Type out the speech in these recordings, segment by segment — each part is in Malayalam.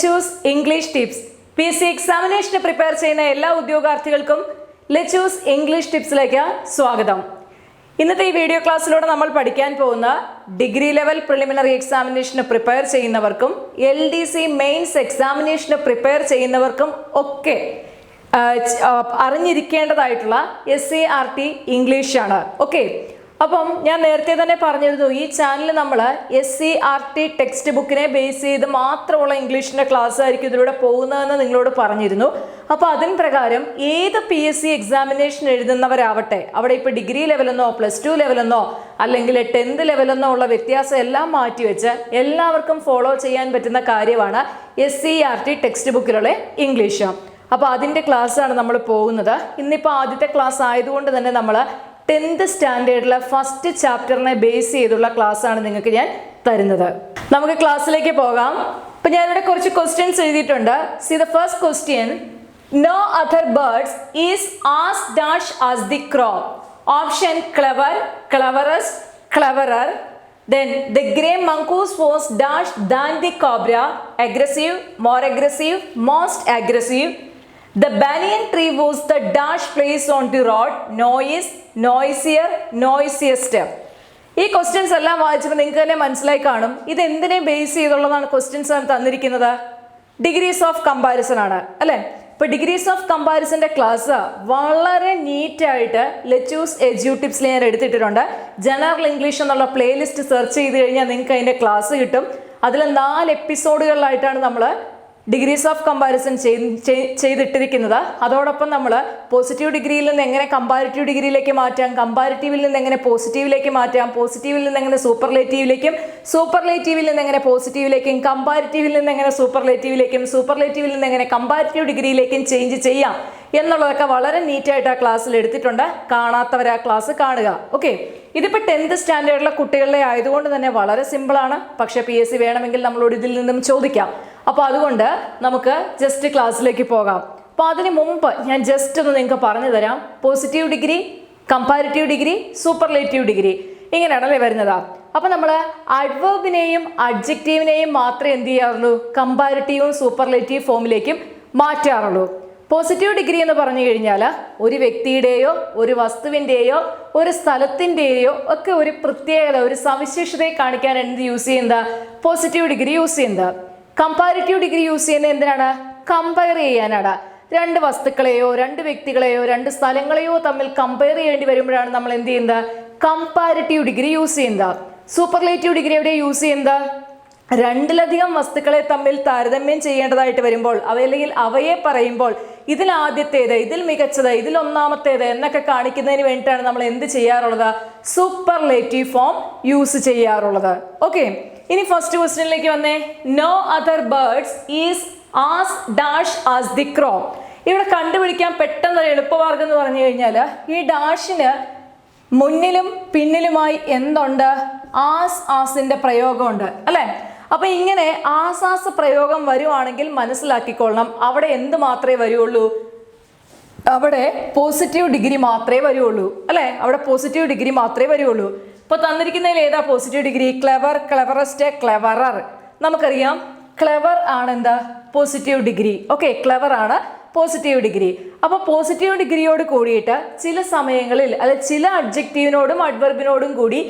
Lechu's English tips. PC എക്സാമിനേഷന് prepare ചെയ്യുന്ന എല്ലാ ഉദ്യോഗാർത്ഥികൾക്കും ലെച്ചൂസ് ഇംഗ്ലീഷ് ടിപ്സിലേക്ക് സ്വാഗതം. ഇന്നത്തെ ഈ വീഡിയോ ക്ലാസ്സിലൂടെ നമ്മൾ പഠിക്കാൻ പോകുന്ന ഡിഗ്രി ലെവൽ പ്രിലിമിനറി എക്സാമിനേഷന് പ്രിപ്പയർ ചെയ്യുന്നവർക്കും LDC മെയിൻസ് എക്സാമിനേഷന് പ്രിപ്പയർ ചെയ്യുന്നവർക്കും ഒക്കെ അറിഞ്ഞിരിക്കേണ്ടതായിട്ടുള്ള SCERT ഇംഗ്ലീഷാണ്. ഓക്കെ, അപ്പം ഞാൻ നേരത്തെ തന്നെ പറഞ്ഞിരുന്നു, ഈ ചാനൽ നമ്മൾ SCERT ടെക്സ്റ്റ് ബുക്കിനെ ബേസ് ചെയ്ത് മാത്രമുള്ള ഇംഗ്ലീഷിൻ്റെ ക്ലാസ് ആയിരിക്കും ഇതിലൂടെ പോകുന്നതെന്ന് നിങ്ങളോട് പറഞ്ഞിരുന്നു. അപ്പോൾ അതിന് പ്രകാരം ഏത് PSC എക്സാമിനേഷൻ എഴുതുന്നവരാവട്ടെ, അവിടെ ഇപ്പോൾ ഡിഗ്രി ലെവലെന്നോ +2 ലെവലെന്നോ അല്ലെങ്കിൽ 10th ലെവലെന്നോ ഉള്ള വ്യത്യാസം എല്ലാം മാറ്റിവെച്ച് എല്ലാവർക്കും ഫോളോ ചെയ്യാൻ പറ്റുന്ന കാര്യമാണ് SCERT ടെക്സ്റ്റ് ബുക്കിലുള്ള ഇംഗ്ലീഷ്. അപ്പോൾ അതിൻ്റെ ക്ലാസ്സാണ് നമ്മൾ പോകുന്നത്. ഇന്നിപ്പോൾ ആദ്യത്തെ ക്ലാസ് ആയതുകൊണ്ട് തന്നെ നമ്മൾ 10th സ്റ്റാൻഡേർഡിലെ ഫസ്റ്റ് ചാപ്റ്ററിനെ ബേസ് ചെയ്തുള്ള ക്ലാസ്സാണ് നിങ്ങൾക്ക് ഞാൻ തരുന്നത്. നമുക്ക് ക്ലാസ്സിലേക്ക് പോകാം. അപ്പം ഞാനിവിടെ കുറച്ച് ക്വസ്റ്റ്യൻസ് എഴുതിയിട്ടുണ്ട്. See the first question, no other birds is as dash as the crow. Option clever, cleverest, cleverer. Then the grey mongoose was dash than the cobra, aggressive, more aggressive, most aggressive. The banyan tree was the dash place on the road, noise, noisier, noisiest. ഈ ക്വസ്റ്റ്യൻസ് എല്ലാം വായിച്ചപ്പോൾ നിങ്ങൾക്ക് തന്നെ മനസ്സിലായി കാണും ഇത് എന്തിനെ ബേസ് ചെയ്തുള്ളതാണ് ക്വസ്റ്റ്യൻസ് ആണ് തന്നിരിക്കുന്നത്. ഡിഗ്രീസ് ഓഫ് കമ്പാരിസൺ ആണ് അല്ലേ. ഇപ്പോൾ ഡിഗ്രീസ് ഓഫ് കമ്പാരിസന്റെ ക്ലാസ് വളരെ നീറ്റായിട്ട് ലെച്ചൂസ് എജ്യൂ ടിപ്സിൽ ഞാൻ എടുത്തിട്ടുണ്ട്. ജനറൽ ഇംഗ്ലീഷ് എന്നുള്ള പ്ലേലിസ്റ്റ് സെർച്ച് ചെയ്ത് കഴിഞ്ഞാൽ നിങ്ങൾക്ക് അതിൻ്റെ ക്ലാസ് കിട്ടും. അതിൽ 4 എപ്പിസോഡുകളിലായിട്ടാണ് നമ്മൾ ഡിഗ്രീസ് ഓഫ് കമ്പാരിസൺ ചെയ്തിട്ടിരിക്കുന്നത്. അതോടൊപ്പം നമ്മൾ പോസിറ്റീവ് ഡിഗ്രിയിൽ നിന്ന് എങ്ങനെ കമ്പാരിറ്റീവ് ഡിഗ്രിയിലേക്ക് മാറ്റാം, കമ്പാരിറ്റീവിൽ നിന്ന് എങ്ങനെ പോസിറ്റീവിലേക്ക് മാറ്റാം, പോസിറ്റീവിൽ നിന്ന് എങ്ങനെ സൂപ്പർലേറ്റീവിലേക്കും, സൂപ്പർലേറ്റീവിൽ നിന്ന് എങ്ങനെ പോസിറ്റീവിലേക്കും, കമ്പാരിറ്റീവിൽ നിന്ന് എങ്ങനെ സൂപ്പർലേറ്റീവിലേക്കും, സൂപ്പർലേറ്റീവിൽ നിന്ന് എങ്ങനെ കമ്പാരിറ്റീവ് ഡിഗ്രിയിലേക്കും ചേഞ്ച് ചെയ്യാം എന്നുള്ളതൊക്കെ വളരെ നീറ്റായിട്ട് ആ ക്ലാസ്സിൽ എടുത്തിട്ടുണ്ട്. കാണാത്തവർ ആ ക്ലാസ് കാണുക. ഓക്കെ, ഇതിപ്പോൾ 10th സ്റ്റാൻഡേർഡിലെ കുട്ടികളുടെ ആയതുകൊണ്ട് തന്നെ വളരെ സിമ്പിളാണ്. പക്ഷേ PSC വേണമെങ്കിൽ നമ്മളോട് ഇതിൽ നിന്നും ചോദിക്കാം. അപ്പോൾ അതുകൊണ്ട് നമുക്ക് ജസ്റ്റ് ക്ലാസ്സിലേക്ക് പോകാം. അപ്പോൾ അതിന് മുമ്പ് ഞാൻ ജസ്റ്റ് ഒന്ന് നിങ്ങൾക്ക് പറഞ്ഞു തരാം. Positive degree, comparative degree, superlative degree, ഇങ്ങനെയാണല്ലേ വരുന്നത്. അപ്പോൾ നമ്മൾ അഡ്വർബിനെയും അഡ്ജക്റ്റീവിനെയും മാത്രമേ എന്ത് ചെയ്യാറുള്ളൂ, കമ്പാരിറ്റീവും സൂപ്പർലേറ്റീവ് ഫോമിലേക്കും മാറ്റാറുള്ളൂ. പോസിറ്റീവ് ഡിഗ്രി എന്ന് പറഞ്ഞു കഴിഞ്ഞാൽ ഒരു വ്യക്തിയുടെയോ ഒരു വസ്തുവിൻ്റെയോ ഒരു സ്ഥലത്തിൻ്റെയോ ഒക്കെ ഒരു പ്രത്യേകത, ഒരു സവിശേഷതയെ കാണിക്കാൻ എന്ത് യൂസ് ചെയ്യുന്നത്, പോസിറ്റീവ് ഡിഗ്രി യൂസ് ചെയ്യുന്നത്. കമ്പാരിറ്റീവ് ഡിഗ്രി യൂസ് ചെയ്യുന്നത് എന്തിനാണ്, കമ്പയർ ചെയ്യാനാണ്. 2 വസ്തുക്കളെയോ 2 വ്യക്തികളെയോ 2 സ്ഥലങ്ങളെയോ തമ്മിൽ കമ്പയർ ചെയ്യേണ്ടി വരുമ്പോഴാണ് നമ്മൾ എന്ത് ചെയ്യുന്നത്, കമ്പാരിറ്റീവ് ഡിഗ്രി യൂസ് ചെയ്യുന്നത്. സൂപ്പർലേറ്റീവ് ഡിഗ്രി എവിടെ യൂസ് ചെയ്യുന്നത്, 2ലധികം വസ്തുക്കളെ തമ്മിൽ താരതമ്യം ചെയ്യേണ്ടതായിട്ട് വരുമ്പോൾ അല്ലെങ്കിൽ അവയെ പറയുമ്പോൾ ഇതിൽ ആദ്യത്തേത്, ഇതിൽ മികച്ചത്, ഇതിൽ ഒന്നാമത്തേത് എന്നൊക്കെ കാണിക്കുന്നതിന് വേണ്ടിയിട്ടാണ് നമ്മൾ എന്ത് ചെയ്യാറുള്ളത്, സൂപ്പർലേറ്റീവ് ഫോം യൂസ് ചെയ്യാറുള്ളത്. ഓക്കെ, ഇനി ഫസ്റ്റ് ക്വസ്റ്റ്യനിലേക്ക് വന്നേ. No other birds is as dash as the crow. ഇവിടെ കണ്ടുപിടിക്കാൻ പെട്ടെന്ന് എളുപ്പമാർഗം എന്ന് പറഞ്ഞു കഴിഞ്ഞാൽ ഈ ഡാഷിന് മുന്നിലും പിന്നിലുമായി എന്തുണ്ട്, ആസിന്റെ പ്രയോഗമുണ്ട് അല്ലേ. അപ്പൊ ഇങ്ങനെ ആസ് പ്രയോഗം വരുവാണെങ്കിൽ മനസ്സിലാക്കിക്കൊള്ളണം, അവിടെ എന്ത് മാത്രമേ വരുള്ളൂ, അവിടെ പോസിറ്റീവ് ഡിഗ്രി മാത്രമേ വരുള്ളൂ അല്ലേ. അവിടെ പോസിറ്റീവ് ഡിഗ്രി മാത്രമേ വരുള്ളൂ. ഇപ്പൊ തന്നിരിക്കുന്നതിൽ ഏതാ പോസിറ്റീവ് ഡിഗ്രി, ക്ലെവർ, ക്ലെവറസ്റ്റ്, ക്ലെവറർ. നമുക്കറിയാം ക്ലെവർ ആണ് എന്താ പോസിറ്റീവ് ഡിഗ്രി. ഓക്കെ, ക്ലെവർ ആണ് പോസിറ്റീവ് ഡിഗ്രി. അപ്പോൾ പോസിറ്റീവ് ഡിഗ്രിയോട് കൂടിയിട്ട് ചില സമയങ്ങളിൽ അല്ലെ ചില അഡ്ജക്റ്റീവിനോടും അഡ്വർബിനോടും കൂടി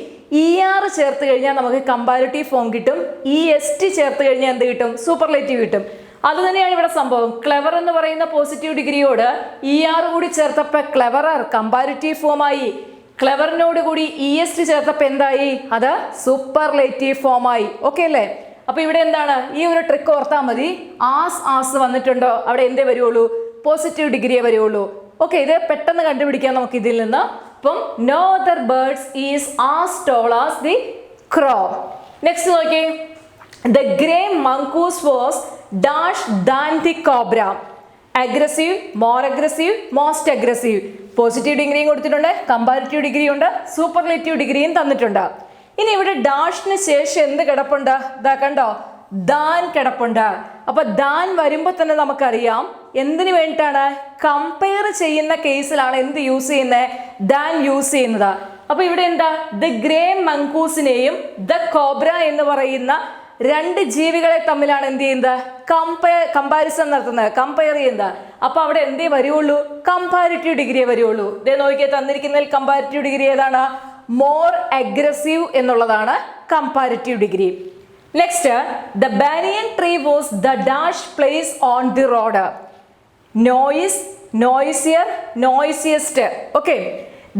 ER ചേർത്ത് കഴിഞ്ഞാൽ നമുക്ക് കമ്പാരിറ്റീവ് ഫോം കിട്ടും. EST ചേർത്ത് കഴിഞ്ഞാൽ എന്ത് കിട്ടും, സൂപ്പർലേറ്റീവ് കിട്ടും. അത് തന്നെയാണ് ഇവിടെ സംഭവം. ക്ലെവർ എന്ന് പറയുന്ന പോസിറ്റീവ് ഡിഗ്രിയോട് ER കൂടി ചേർത്തപ്പോൾ ക്ലെവറർ കമ്പാരിറ്റീവ് ഫോമായി, ക്ലെവറിനോട് കൂടി EST ചേർത്തപ്പോൾ എന്തായി, അത് സൂപ്പർലേറ്റീവ് ഫോമായി. ഓക്കെ അല്ലേ. അപ്പൊ ഇവിടെ എന്താണ്, ഈ ഒരു ട്രിക്ക് ഓർത്താൽ മതി. ആസ് വന്നിട്ടുണ്ടോ അവിടെ എന്തേ വരുള്ളൂ, പോസിറ്റീവ് ഡിഗ്രിയെ വരുള്ളൂ. ഓക്കെ, ഇത് പെട്ടെന്ന് കണ്ടുപിടിക്കാം നമുക്ക് ഇതിൽ നിന്ന്. അപ്പം no other birds is as tall as the crow. Next നോക്കി, the grey mongoose was dash than the cobra. Aggressive, more aggressive, most aggressive. Positive ഡിഗ്രിയും കൊടുത്തിട്ടുണ്ട്, കമ്പാരിറ്റീവ് ഡിഗ്രി ഉണ്ട്, സൂപ്പർലേറ്റീവ് ഡിഗ്രിയും തന്നിട്ടുണ്ട്. ഇനി ഇവിടെ ഡാഷിന് ശേഷം എന്ത് കിടപ്പുണ്ട്, ഇതാ കണ്ടോ, ദാൻ കിടപ്പുണ്ട്. അപ്പൊ ദാൻ വരുമ്പോൾ തന്നെ നമുക്കറിയാം എന്തിനു വേണ്ടിയിട്ടാണ്, കമ്പയർ ചെയ്യുന്ന കേസിലാണ് എന്ത് യൂസ് ചെയ്യുന്നത്, ദാൻ യൂസ് ചെയ്യുന്നത്. അപ്പൊ ഇവിടെ എന്താ, ദ ഗ്രേ മങ്കൂസിനെയും ദ കോബ്ര എന്ന് പറയുന്ന രണ്ട് ജീവികളെ തമ്മിലാണ് എന്ത് ചെയ്യുന്നത്, കമ്പാരിസൺ നടത്തുന്നത്, കമ്പയർ ചെയ്യുന്നത്. അപ്പൊ അവിടെ എന്തേ വരുള്ളൂ, കമ്പാരിറ്റീവ് ഡിഗ്രിയെ വരുള്ളൂ. ഇതേ നോക്കിയാൽ തന്നിരിക്കുന്നതിൽ കമ്പാരിറ്റീവ് ഡിഗ്രി ഏതാണ്, മോർ അഗ്രസീവ് എന്നുള്ളതാണ് comparative degree. Next, the banyan tree was the dash place on the road. Noise, noisier, noisiest. Okay,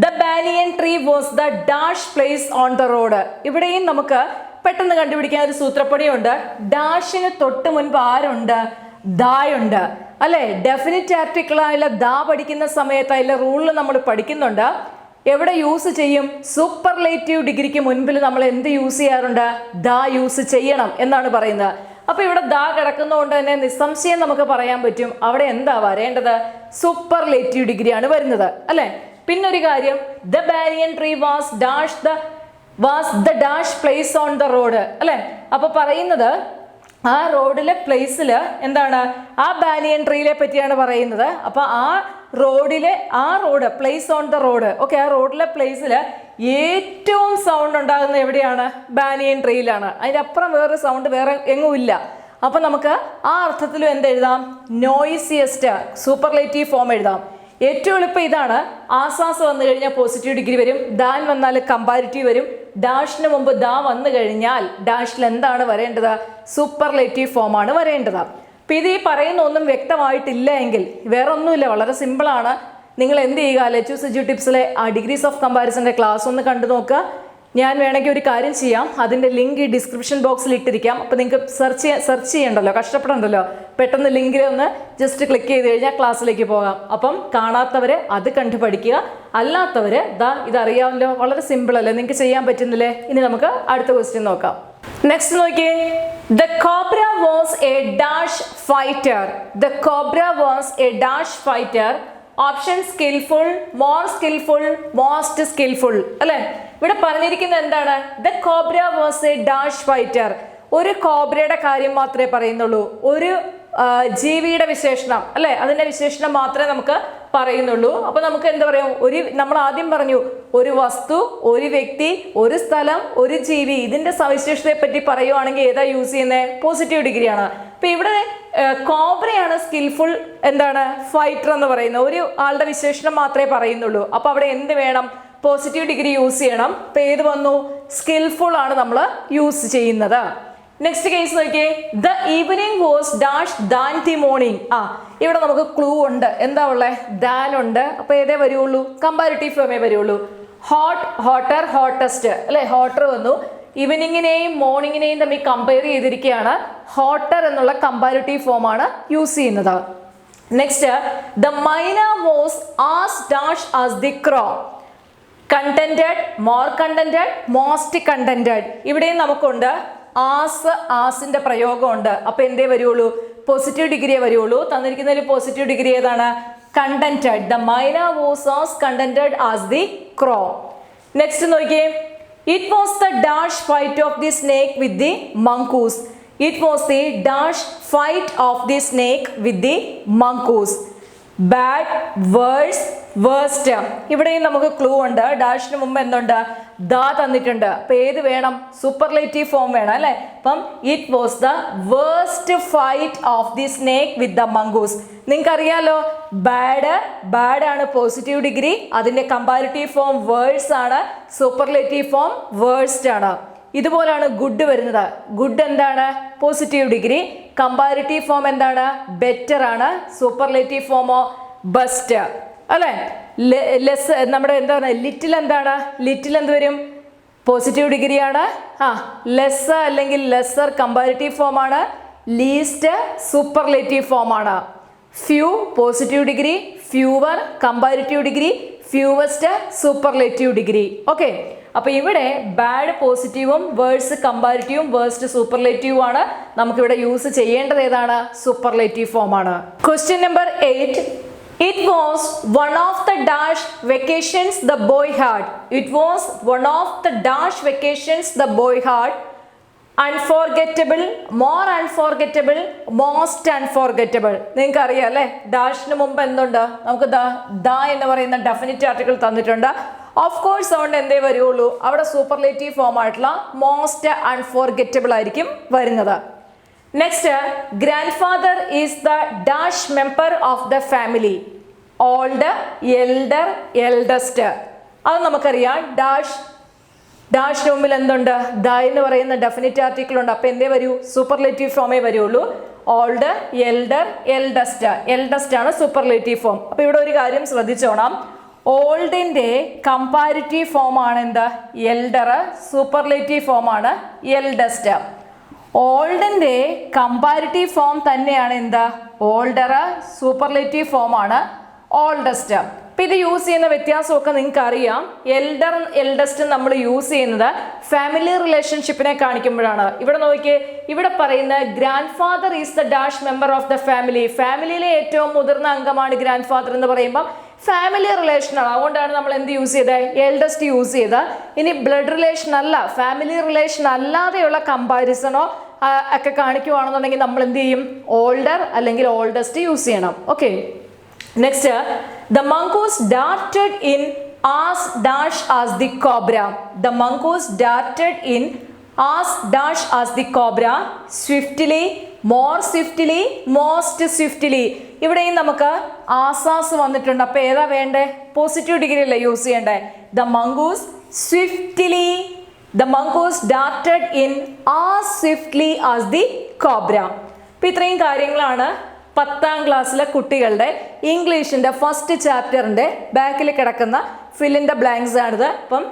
the banyan tree was the dash place on the road. ഇവിടെയും നമുക്ക് പെട്ടെന്ന് കണ്ടുപിടിക്കാൻ ഒരു സൂത്രപ്പടിയുണ്ട്. ഡാഷിന് തൊട്ട് മുൻപ് ആരുണ്ട്, ദായുണ്ട് അല്ലെ. ഡെഫിനിറ്റ് ആർട്ടിക്കിളായുള്ള ദാ പഠിക്കുന്ന സമയത്ത് അതിലെ റൂളിൽ നമ്മൾ പഠിക്കുന്നുണ്ട്. എവിടെ യൂസ് ചെയ്യും, സൂപ്പർലേറ്റീവ് ഡിഗ്രിക്ക് മുൻപിൽ നമ്മൾ എന്ത് യൂസ് ചെയ്യാറുണ്ട്, ദാ യൂസ് ചെയ്യണം എന്നാണ് പറയുന്നത്. അപ്പൊ ഇവിടെ ദാ കിടക്കുന്നതുകൊണ്ട് തന്നെ നിസ്സംശയം നമുക്ക് പറയാൻ പറ്റും അവിടെ എന്താ വരേണ്ടത്, സൂപ്പർലേറ്റീവ് ഡിഗ്രിയാണ് വരുന്നത് അല്ലെ. പിന്നൊരു കാര്യം, the banyan tree was the dash place on the road അല്ലെ. അപ്പൊ പറയുന്നത് ആ റോഡിലെ പ്ലേസിൽ എന്താണ്, ആ ബാനിയൻ ട്രീയിലെ പറ്റിയാണ് പറയുന്നത്. അപ്പൊ ആ road place on the road. Okay, ആ റോഡിലെ പ്ലേസിൽ ഏറ്റവും സൗണ്ട് ഉണ്ടാകുന്നത് എവിടെയാണ്, ബാനിയൻ ട്രീയിലാണ്. അതിൻ്റെ അപ്പുറം വേറൊരു സൗണ്ട് വേറെ എങ്ങും ഇല്ല. അപ്പൊ നമുക്ക് ആ അർത്ഥത്തിലും എന്തെഴുതാം, നോയിസിയസ്റ്റ് സൂപ്പർലേറ്റീവ് ഫോം എഴുതാം. ഏറ്റവും എളുപ്പം ഇതാണ്. ആസാസ് വന്നു കഴിഞ്ഞാൽ പോസിറ്റീവ് ഡിഗ്രി വരും, ദാൻ വന്നാൽ കമ്പാരിറ്റീവ് വരും. ഡാഷിന് മുമ്പ് ദാ വന്നു കഴിഞ്ഞാൽ ഡാഷിൽ എന്താണ് വരേണ്ടത്, സൂപ്പർലേറ്റീവ് ഫോമാണ് വരേണ്ടത്. അപ്പം ഇത് ഈ പറയുന്ന ഒന്നും വ്യക്തമായിട്ടില്ല എങ്കിൽ വേറെ ഒന്നുമില്ല, വളരെ സിമ്പിളാണ്. നിങ്ങൾ എന്ത് ചെയ്യുക, ലെച്ചൂസ് എജ്യു ടിപ്സിലെ ആ ഡിഗ്രീസ് ഓഫ് കമ്പാരിസന്റെ ക്ലാസ് ഒന്ന് കണ്ടു നോക്കുക. ഞാൻ വേണമെങ്കിൽ ഒരു കാര്യം ചെയ്യാം, അതിൻ്റെ ലിങ്ക് ഈ ഡിസ്ക്രിപ്ഷൻ ബോക്സിൽ ഇട്ടിരിക്കാം. അപ്പോൾ നിങ്ങൾക്ക് സെർച്ച് ചെയ്യണ്ടല്ലോ, കഷ്ടപ്പെടണ്ടല്ലോ. പെട്ടെന്ന് ലിങ്കിൽ ഒന്ന് ജസ്റ്റ് ക്ലിക്ക് ചെയ്ത് കഴിഞ്ഞാൽ ക്ലാസ്സിലേക്ക് പോകാം. അപ്പം കാണാത്തവർ അത് കണ്ടു പഠിക്കുക, അല്ലാത്തവർ ഇതറിയാമല്ലോ, വളരെ സിമ്പിൾ അല്ലേ, നിങ്ങൾക്ക് ചെയ്യാൻ പറ്റുന്നില്ലേ. ഇനി നമുക്ക് അടുത്ത ക്വസ്റ്റ്യൻ നോക്കാം. നെക്സ്റ്റ് നോക്കിയേ, the cobra was A dash fighter. The cobra was A dash fighter. Option skilful, more skilful, most skilful അല്ലെ. ഇവിടെ പറഞ്ഞിരിക്കുന്നത് എന്താണ്, the cobra was A dash fighter. ഒരു കോബ്രയുടെ കാര്യം മാത്രമേ പറയുന്നുള്ളൂ, ഒരു ജീവിയുടെ വിശേഷണം അല്ലെ, അതിന്റെ വിശേഷണം മാത്രമേ നമുക്ക് പറയുന്നുള്ളൂ. അപ്പൊ നമുക്ക് എന്താ പറയാം, നമ്മൾ ആദ്യം പറഞ്ഞു ഒരു വസ്തു, ഒരു വ്യക്തി, ഒരു സ്ഥലം, ഒരു ജീവി, ഇതിന്റെ സവിശേഷതയെ പറ്റി പറയുവാണെങ്കിൽ ഏതാ യൂസ് ചെയ്യുന്നത്, പോസിറ്റീവ് ഡിഗ്രിയാണ്. അപ്പൊ ഇവിടെ കോബ്രയാണ് സ്കിൽഫുൾ എന്താണ് ഫൈറ്റർ എന്ന് പറയുന്നത്, ഒരു ആളുടെ വിശേഷണം മാത്രമേ പറയുന്നുള്ളൂ. അപ്പൊ അവിടെ എന്ത് വേണം, പോസിറ്റീവ് ഡിഗ്രി യൂസ് ചെയ്യണം. അപ്പൊ ഏത് വന്നു, സ്കിൽഫുൾ ആണ് നമ്മൾ യൂസ് ചെയ്യുന്നത്. നെക്സ്റ്റ് കേസ് നോക്കിയേ, the evening was dash than the morning. ഇവിടെ നമുക്ക് ക്ലൂ ഉണ്ട്, എന്താ ഉള്ളത്, ദാൻ ഉണ്ട്. അപ്പൊ ഏതേ വരുള്ളൂ, കമ്പാരിറ്റീവ് ഫോമേ വരുള്ളൂ. ഹോട്ട്, ഹോട്ടർ, ഹോട്ടസ്റ്റ് അല്ലെ, ഹോട്ടർ വന്നു. ഈവനിങ്ങിനെയും മോർണിംഗിനെയും തമ്മിൽ കമ്പയർ ചെയ്തിരിക്കുകയാണ്. ഹോട്ടർ എന്നുള്ള കമ്പാരിറ്റീവ് ഫോമാണ് യൂസ് ചെയ്യുന്നത്. Next, the myna was as dash as the crow. Contented, more contented, most contented. ഇവിടെയും നമുക്കുണ്ട് ആസിന്റെ പ്രയോഗമുണ്ട്. അപ്പൊ എന്തേ വരുള്ളൂ, പോസിറ്റീവ് ഡിഗ്രിയെ വരുള്ളൂ. തന്നിരിക്കുന്നതിൽ പോസിറ്റീവ് ഡിഗ്രി ഏതാണ്, contented. The myna was as contented as the crow. Next നോക്കിയേ, it was the dash fight of the snake with the mongoose. It was the dash fight of the snake with the mongoose. Bad, worse, worst. ഇവിടെയും നമുക്ക് ക്ലൂ ഉണ്ട്. ഡാഷിന് മുമ്പ് എന്തുണ്ട്, ദാ തന്നിട്ടുണ്ട്. അപ്പൊ ഏത് വേണം, സൂപ്പർലേറ്റീവ് ഫോം വേണം അല്ലെ. അപ്പം it was the worst fight of the snake with the mongoose. നിങ്ങൾക്ക് അറിയാലോ, ബാഡ് ആണ് പോസിറ്റീവ് ഡിഗ്രി, അതിന്റെ കമ്പാരിറ്റീവ് ഫോം വേഴ്സ് ആണ്, സൂപ്പർലേറ്റീവ് ഫോം വേഴ്സ്റ്റ് ആണ്. ഇതുപോലാണ് ഗുഡ് വരുന്നത്. ഗുഡ് എന്താണ്, പോസിറ്റീവ് ഡിഗ്രി. കമ്പാരിറ്റീവ് ഫോം എന്താണ്, ബെറ്റർ ആണ്. സൂപ്പർലേറ്റീവ് ഫോമോ ബെസ്റ്റ് അല്ലെ. ലെസ് നമ്മുടെ എന്താണ്, ലിറ്റിൽ എന്താണ്, ലിറ്റിൽ എന്ത് വരും, പോസിറ്റീവ് ഡിഗ്രിയാണ്. ലെസ് അല്ലെങ്കിൽ ലെസർ കമ്പാരിറ്റീവ് ഫോം ആണ്. ലീസ്റ്റ് സൂപ്പർലേറ്റീവ് ഫോം ആണ്. Few positive degree, fewer comparative degree, ഫ്യൂവസ്റ്റ് superlative degree. Okay, അപ്പൊ ഇവിടെ ബാഡ് പോസിറ്റീവും വേഴ്സ് കമ്പാരിറ്റീവും വേഴ്സ്റ്റ് സൂപ്പർലേറ്റീവും ആണ്. നമുക്കിവിടെ യൂസ് ചെയ്യേണ്ടത് ഏതാണ്, സൂപ്പർലേറ്റീവ് ഫോം ആണ്. Question number 8. It was one of the dash vacations the boy had. It was one of the dash vacations the boy had. Unforgettable, more unforgettable, most unforgettable. നിങ്ങൾക്ക് അറിയാം അല്ലേ, ഡാഷിന് മുമ്പ് എന്തുണ്ട്, നമുക്ക് ദാ എന്ന് പറയുന്ന ഡെഫിനിറ്റ് ആർട്ടിക്കിൾ തന്നിട്ടുണ്ട്. ഓഫ് കോഴ്സ് അതുകൊണ്ട് എന്തേ വരുള്ളൂ, അവിടെ സൂപ്പർലേറ്റീവ് ഫോം ആയിട്ടുള്ള മോസ്റ്റ് അൺഫോർഗറ്റബിൾ ആയിരിക്കും വരുന്നത്. Next, grand father is the dash member of the family. Old, elder, eldest. അത് നമുക്കറിയാം. ഡാഷിന് മുമ്പിൽ എന്തുണ്ട്? ദ എന്ന് പറയുന്ന ഡെഫിനിറ്റ് ആർട്ടിക്കിൾ ഉണ്ട്. അപ്പൊ എന്തേ വരൂ? സൂപ്പർലേറ്റീവ് ഫോമേ വരുള്ളൂ. Old, elder, eldest. എൽഡസ്റ്റ് ആണ് സൂപ്പർലേറ്റീവ് ഫോം. അപ്പൊ ഇവിടെ ഒരു കാര്യം ശ്രദ്ധിച്ചോണം. ഓൾഡിന്റെ കമ്പാരിറ്റീവ് ഫോം ആണ് എന്ത്? എൽഡർ. സൂപ്പർലേറ്റീവ് ഫോം ആണ് എൽഡസ്റ്റ്. ഓൾഡിന്റെ കമ്പാരിറ്റീവ് ഫോം തന്നെയാണ് എന്ത്? ഓൾഡർ. സൂപ്പർലേറ്റീവ് ഫോം ആണ് ഓൾഡസ്റ്റ്. അപ്പൊ ഇത് യൂസ് ചെയ്യുന്ന വ്യത്യാസമൊക്കെ നിങ്ങൾക്ക് അറിയാം. എൽഡർ, എൽഡസ്റ്റ് നമ്മൾ യൂസ് ചെയ്യുന്നത് ഫാമിലി റിലേഷൻഷിപ്പിനെ കാണിക്കുമ്പോഴാണ്. ഇവിടെ നോക്കിയേ, ഇവിടെ പറയുന്ന grand father is the dash member of the family. ഫാമിലിയിലെ ഏറ്റവും മുതിർന്ന അംഗമാണ് ഗ്രാൻഡ് ഫാദർ എന്ന് പറയുമ്പോൾ ഫാമിലി റിലേഷൻ ആണ്. അതുകൊണ്ടാണ് നമ്മൾ എന്ത് യൂസ് ചെയ്തത്? എൽഡസ്റ്റ് യൂസ് ചെയ്ത്. ഇനി ബ്ലഡ് റിലേഷൻ അല്ല, ഫാമിലി റിലേഷൻ അല്ലാതെയുള്ള കമ്പാരിസണോ ഒക്കെ കാണിക്കുവാണെന്നുണ്ടെങ്കിൽ നമ്മൾ എന്ത് ചെയ്യും? ഓൾഡർ അല്ലെങ്കിൽ ഓൾഡസ്റ്റ് യൂസ് ചെയ്യണം. Okay. Next, the mongoose darted in as dash as the cobra. The mongoose darted in as dash as the cobra, swiftly, more swiftly, most swiftly. ഇവിടെയും നമുക്ക് ആസാസ് വന്നിട്ടുണ്ട്. അപ്പൊ ഏതാ വേണ്ടേ? പോസിറ്റീവ് ഡിഗ്രി അല്ലേ യൂസ് ചെയ്യണ്ടേ? The mongoose swiftly, the mongoose darted in as swiftly as the cobra. അപ്പൊ ഇത്രയും കാര്യങ്ങളാണ് 10ാം ക്ലാസ്സിലെ കുട്ടികളുടെ ഇംഗ്ലീഷിൻ്റെ ഫസ്റ്റ് ചാപ്റ്ററിൻ്റെ ബാക്കിൽ കിടക്കുന്ന ഫിൽ ഇൻ ദ ബ്ലാങ്ക്സ് ആണിത്. അപ്പം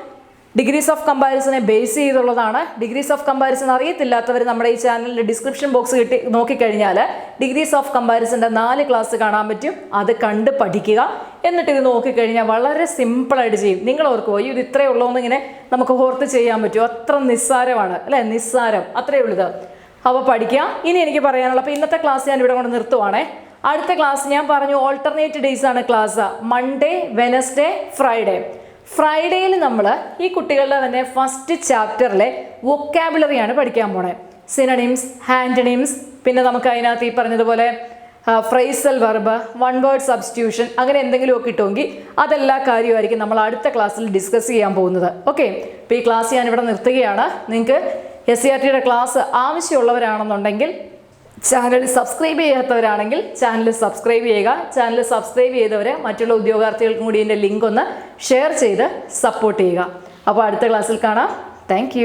ഡിഗ്രീസ് ഓഫ് കമ്പാരിസനെ ബേസ് ചെയ്തുള്ളതാണ്. ഡിഗ്രീസ് ഓഫ് കമ്പാരിസൺ അറിയത്തില്ലാത്തവർ നമ്മുടെ ഈ ചാനലിൽ ഡിസ്ക്രിപ്ഷൻ ബോക്സ് നോക്കിക്കഴിഞ്ഞാൽ ഡിഗ്രീസ് ഓഫ് കമ്പാരിസൻ്റെ 4 ക്ലാസ് കാണാൻ പറ്റും. അത് കണ്ട് പഠിക്കുക. എന്നിട്ട് ഇത് നോക്കിക്കഴിഞ്ഞാൽ വളരെ സിമ്പിളായിട്ട് ചെയ്യും. നിങ്ങൾ ഓർക്കുമോ ഇത് ഇത്രയേ ഉള്ളൂ എന്നിങ്ങനെ നമുക്ക് ഓർത്ത് ചെയ്യാൻ പറ്റുമോ? അത്ര നിസ്സാരമാണ് അല്ലേ? നിസ്സാരം, അത്രയേ ഉള്ളൂ ഇത്. അപ്പോൾ പഠിക്കുക. ഇനി എനിക്ക് പറയാനുള്ള, അപ്പോൾ ഇന്നത്തെ ക്ലാസ് ഞാൻ ഇവിടെ കൊണ്ട് നിർത്തുവാണേ. അടുത്ത ക്ലാസ് ഞാൻ പറഞ്ഞു ഓൾട്ടർനേറ്റ് ഡേയ്സ് ആണ് ക്ലാസ്. Monday, Wednesday, Friday. ഫ്രൈഡേയിൽ നമ്മൾ ഈ കുട്ടികളുടെ തന്നെ ഫസ്റ്റ് ചാപ്റ്ററിലെ വൊക്കാബുലറിയാണ് പഠിക്കാൻ പോണേ. സിനണിംസ്, ഹാൻറ്റണിംസ്, പിന്നെ നമുക്ക് അതിനകത്ത് ഈ പറഞ്ഞതുപോലെ phrasal verb, one word substitution, അങ്ങനെ എന്തെങ്കിലുമൊക്കെ കിട്ടുമെങ്കിൽ അതെല്ലാ കാര്യമായിരിക്കും നമ്മൾ അടുത്ത ക്ലാസ്സിൽ ഡിസ്കസ് ചെയ്യാൻ പോകുന്നത്. ഓക്കെ. അപ്പോൾ ഈ ക്ലാസ് ഞാൻ ഇവിടെ നിർത്തുകയാണ്. നിങ്ങൾക്ക് SCRTയുടെ ക്ലാസ് ആവശ്യമുള്ളവരാണെന്നുണ്ടെങ്കിൽ ചാനൽ സബ്സ്ക്രൈബ് ചെയ്യാത്തവരാണെങ്കിൽ ചാനൽ സബ്സ്ക്രൈബ് ചെയ്യുക. ചാനൽ സബ്സ്ക്രൈബ് ചെയ്തവർ മറ്റുള്ള ഉദ്യോഗാർത്ഥികൾക്കും കൂടി ഇതിൻ്റെ ലിങ്ക് ഒന്ന് ഷെയർ ചെയ്ത് സപ്പോർട്ട് ചെയ്യുക. അപ്പോൾ അടുത്ത ക്ലാസ്സിൽ കാണാം. താങ്ക്